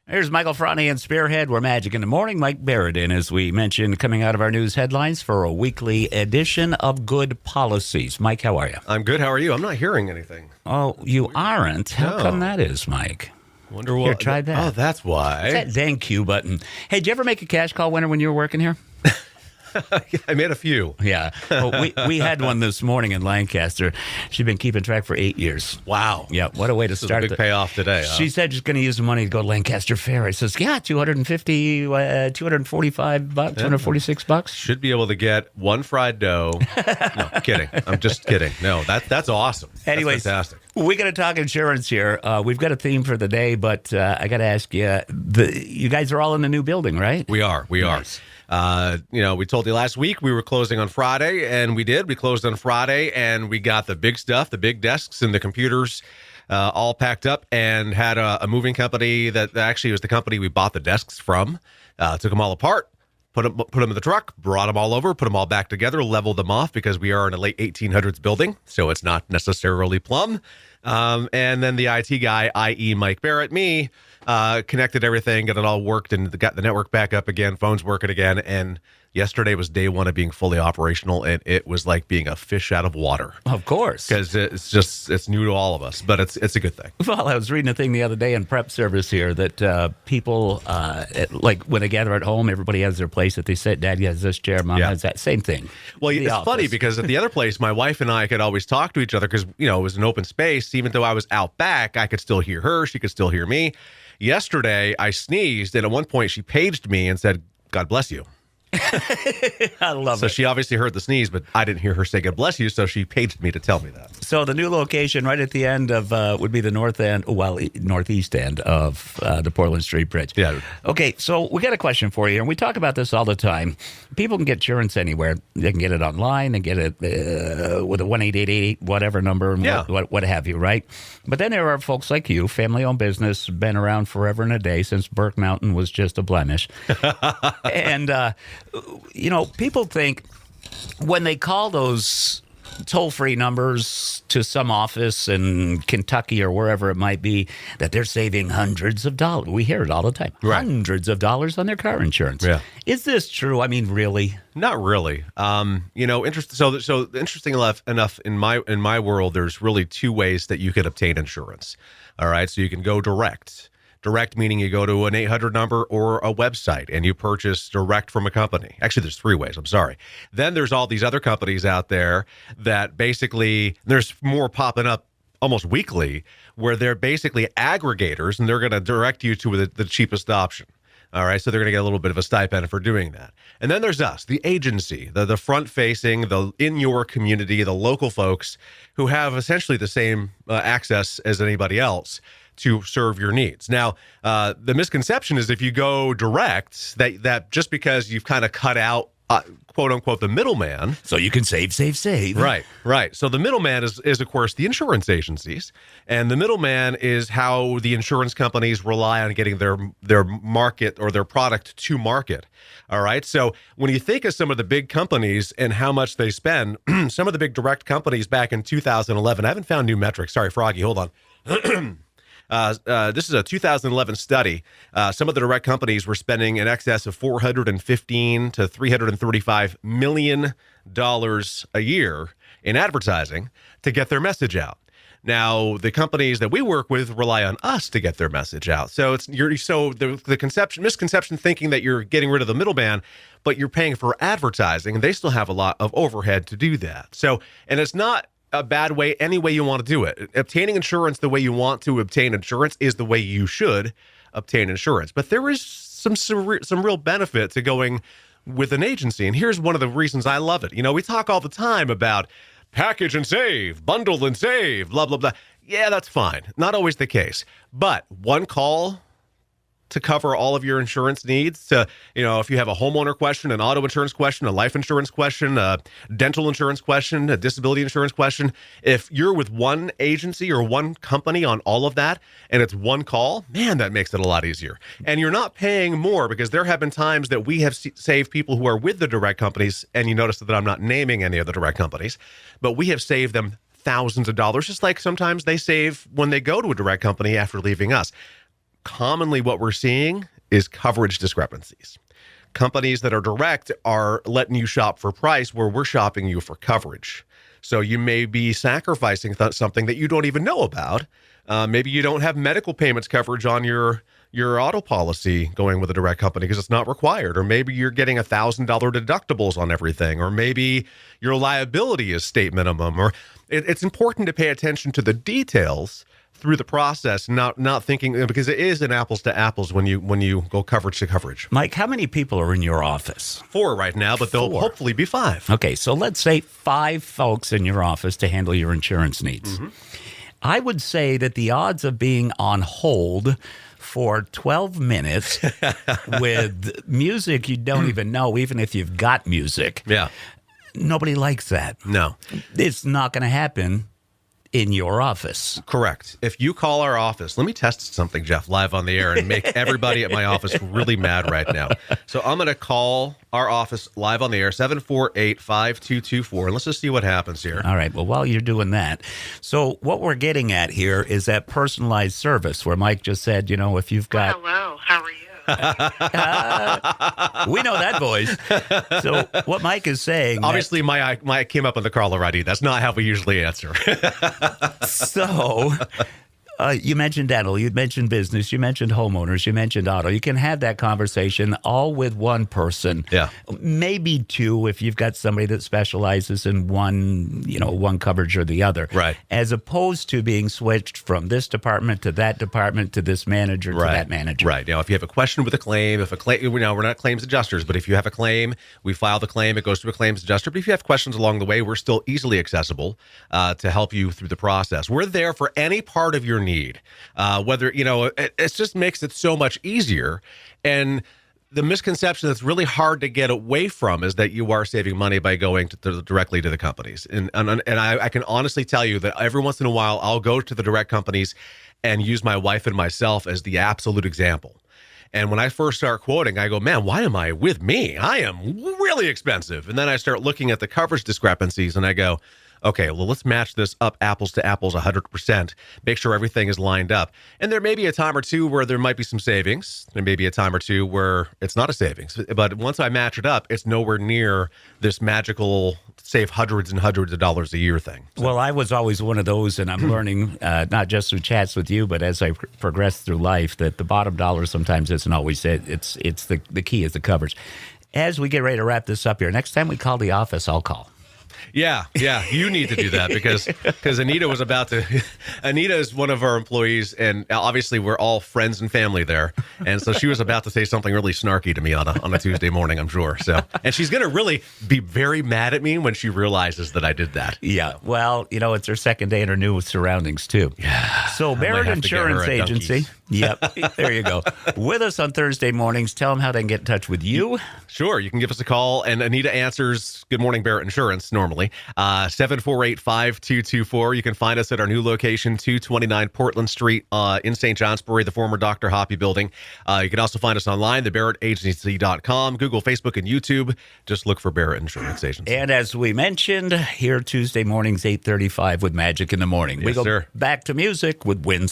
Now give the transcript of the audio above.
Here's Michael Franny and Spearhead. We're Magic in the Morning. Mike Barrett in, as we mentioned, coming out of our news headlines for a weekly edition of Good Policies. Mike, how are you? I'm good. How are you? I'm not hearing anything. Oh, you aren't? How No. come that is, Mike? Wonder what. Here, try that. Oh, that's why. It's that dang Q button. Hey, did you ever make a cash call winner when you were working here? I made a few. Yeah. Well, we had one this morning in Lancaster. She'd been keeping track for 8 years. Wow. Yeah, what a way to This start. is a big payoff today. Huh? She said she's going to use the money to go to Lancaster Fair. I says, yeah, 250, 245 bucks, 246 bucks. Should be able to get one fried dough. No, kidding. I'm just kidding. No, that's awesome. Anyways, that's fantastic. We got to talk insurance here. We've got a theme for the day, but I got to ask you, you guys are all in the new building, right? We are. Nice. We told you last week we were closing on Friday, and we did. We closed on Friday, and we got the big stuff, the big desks and the computers all packed up, and had a moving company that actually was the company we bought the desks from. Took them all apart, put them in the truck, brought them all over, put them all back together, leveled them off because we are in a late 1800s building, so it's not necessarily plumb. And then the IT guy, i.e. Mike Barrett, me, connected everything, got it all worked, and got the network back up again, phones working again. And yesterday was day one of being fully operational, and it was like being a fish out of water. Of course. Because it's new to all of us, but it's a good thing. Well, I was reading a thing the other day in prep service here that people, like when they gather at home, everybody has their place that they sit. Dad has this chair, Mom has that. Same thing. Well, The it's office. funny because at the other place, my wife and I could always talk to each other because, it was an open space. Even though I was out back, I could still hear her. She could still hear me. Yesterday, I sneezed, and at one point, she paged me and said, "God bless you." I love So it. she obviously heard the sneeze, but I didn't hear her say "God bless you," so she paged me to tell me that. So the new location right at the end of would be the northeast end of the Portland Street Bridge. Yeah. Okay, so we got a question for you, and we talk about this all the time. People can get insurance anywhere. They can get it online. They get it with a 1-888 whatever number, and Yeah. what have you, right? But then there are folks like you, family-owned business, been around forever and a day since Burke Mountain was just a blemish. And, people think when they call those toll-free numbers to some office in Kentucky or wherever it might be, that they're saving hundreds of dollars. We hear it all the time. Right. Hundreds of dollars on their car insurance. Yeah. Is this true? I mean, really? Not really. So interesting enough in my world, there's really two ways that you could obtain insurance. All right, so you can go direct. Direct meaning you go to an 800 number or a website and you purchase direct from a company. Actually, there's three ways. I'm sorry. Then there's all these other companies out there that basically, there's more popping up almost weekly, where they're basically aggregators and they're going to direct you to the cheapest option. All right, so they're going to get a little bit of a stipend for doing that. And then there's us, the agency, the front-facing, the in your community, the local folks who have essentially the same access as anybody else to serve your needs. Now, the misconception is if you go direct, that just because you've kind of cut out, quote unquote, the middleman. So you can save. Right. So the middleman is of course the insurance agencies, and the middleman is how the insurance companies rely on getting their market or their product to market. All right. So when you think of some of the big companies and how much they spend, some of the big direct companies back in 2011, I haven't found new metrics. Sorry, Froggy, hold on. This is a 2011 study. Some of the direct companies were spending in excess of $415 to $335 million a year in advertising to get their message out. Now, the companies that we work with rely on us to get their message out. So the misconception thinking that you're getting rid of the middleman, but you're paying for advertising, and they still have a lot of overhead to do that. So, and it's not a bad way, any way you want to do it. Obtaining insurance the way you want to obtain insurance is the way you should obtain insurance. But there is some real benefit to going with an agency. And here's one of the reasons I love it. We talk all the time about package and save, bundle and save, blah, blah, blah. Yeah, that's fine. Not always the case. But one call to cover all of your insurance needs. If you have a homeowner question, an auto insurance question, a life insurance question, a dental insurance question, a disability insurance question, if you're with one agency or one company on all of that, and it's one call, man, that makes it a lot easier. And you're not paying more, because there have been times that we have saved people who are with the direct companies, and you notice that I'm not naming any of the direct companies, but we have saved them thousands of dollars, just like sometimes they save when they go to a direct company after leaving us. commonly what we're seeing is coverage discrepancies. Companies that are direct are letting you shop for price where we're shopping you for coverage. So you may be sacrificing something that you don't even know about. Maybe you don't have medical payments coverage on your auto policy going with a direct company because it's not required. Or maybe you're getting $1,000 deductibles on everything. Or maybe your liability is state minimum. Or it's important to pay attention to the details through the process, not thinking, because it is an apples to apples when you go coverage to coverage. Mike, how many people are in your office? 4 right now, but there'll hopefully be 5. Okay, so let's say 5 folks in your office to handle your insurance needs. Mm-hmm. I would say that the odds of being on hold for 12 minutes with music you don't even know, even if you've got music. Yeah. Nobody likes that. No. It's not going to happen in your office. Correct. If you call our office, let me test something, Jeff, live on the air and make everybody at my office really mad right now. So I'm going to call our office live on the air, 748-5224. Let's just see what happens here. All right. Well, while you're doing that, so what we're getting at here is that personalized service where Mike just said, if you've got... Hello, how are you? We know that voice. So what Mike is saying... Obviously, my came up on the caller ID. That's not how we usually answer. So... you mentioned dental, you mentioned business, you mentioned homeowners, you mentioned auto. You can have that conversation all with one person. Yeah. Maybe 2 if you've got somebody that specializes in one coverage or the other. Right. As opposed to being switched from this department to this manager to that manager. Right. Now, if you have a question with a claim, we're not claims adjusters, but if you have a claim, we file the claim, it goes to a claims adjuster. But if you have questions along the way, we're still easily accessible to help you through the process. We're there for any part of your need. Whether, it just makes it so much easier. And the misconception that's really hard to get away from is that you are saving money by going directly to the companies. And I can honestly tell you that every once in a while, I'll go to the direct companies and use my wife and myself as the absolute example. And when I first start quoting, I go, man, why am I with me? I am really expensive. And then I start looking at the coverage discrepancies and I go, okay, well, let's match this up apples to apples 100%, make sure everything is lined up. And there may be a time or two where there might be some savings. There may be a time or two where it's not a savings. But once I match it up, it's nowhere near this magical save hundreds and hundreds of dollars a year thing. So. Well, I was always one of those, and I'm learning, not just through chats with you, but as I progress through life, that the bottom dollar sometimes isn't always it. It's the key is the coverage. As we get ready to wrap this up here, next time we call the office, I'll call. Yeah, you need to do that because Anita was about to. Anita is one of our employees, and obviously we're all friends and family there, and so she was about to say something really snarky to me on a Tuesday morning, I'm sure. So, and she's going to really be very mad at me when she realizes that I did that. Yeah, well, it's her second day in her new surroundings too. Yeah. So Barrett Insurance Agency. Yep, there you go. With us on Thursday mornings. Tell them how they can get in touch with you. Sure, you can give us a call, and Anita answers Good Morning Barrett Insurance normally. 748-5224. You can find us at our new location, 229 Portland Street in St. Johnsbury, the former Dr. Hoppy building. You can also find us online, thebarrettagency.com, Google, Facebook, and YouTube. Just look for Barrett Insurance Agency. And as we mentioned, here Tuesday mornings, 8:35 with Magic in the Morning. Yes, we go sir. back to music with Winston.